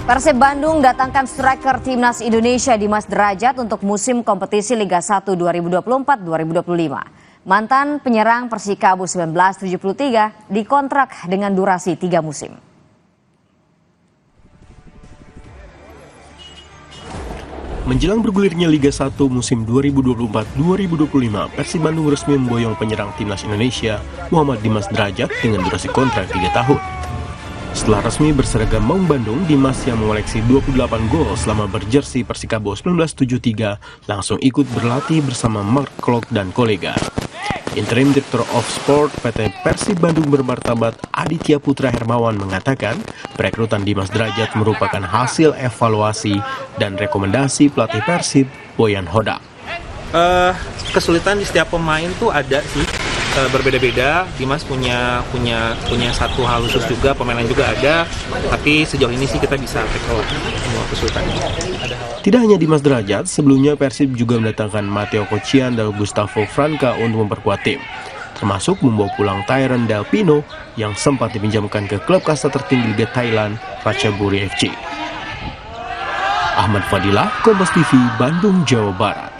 Persib Bandung datangkan striker timnas Indonesia Dimas Derajat untuk musim kompetisi Liga 1 2024-2025. Mantan penyerang Persikabo 1973 dikontrak dengan durasi 3 musim. Menjelang bergulirnya Liga 1 musim 2024-2025, Persib Bandung resmi memboyong penyerang timnas Indonesia Muhammad Dimas Derajat dengan durasi kontrak 3 tahun. Setelah resmi berseragam Maung Bandung, Dimas yang mengoleksi 28 gol selama berjersey Persikabo 1973 langsung ikut berlatih bersama Mark Klok dan kolega. Interim Director of Sport PT Persib Bandung bermartabat Aditya Putra Hermawan mengatakan perekrutan Dimas Derajat merupakan hasil evaluasi dan rekomendasi pelatih Persib Boyan Hodak. Kesulitan di setiap pemain tuh ada sih, berbeda-beda. Dimas punya satu hal khusus juga, pemain lain juga ada, tapi sejauh ini sih kita bisa tackle semua kesulitannya. Tidak hanya Dimas Derajat, sebelumnya Persib juga mendatangkan Matteo Kocian dan Gustavo Franca untuk memperkuat tim, termasuk membawa pulang Tyron Del Pino yang sempat dipinjamkan ke klub kasta tertinggi Liga Thailand, Ratchaburi FC. Ahmad Fadilah, Kompas TV, Bandung, Jawa Barat.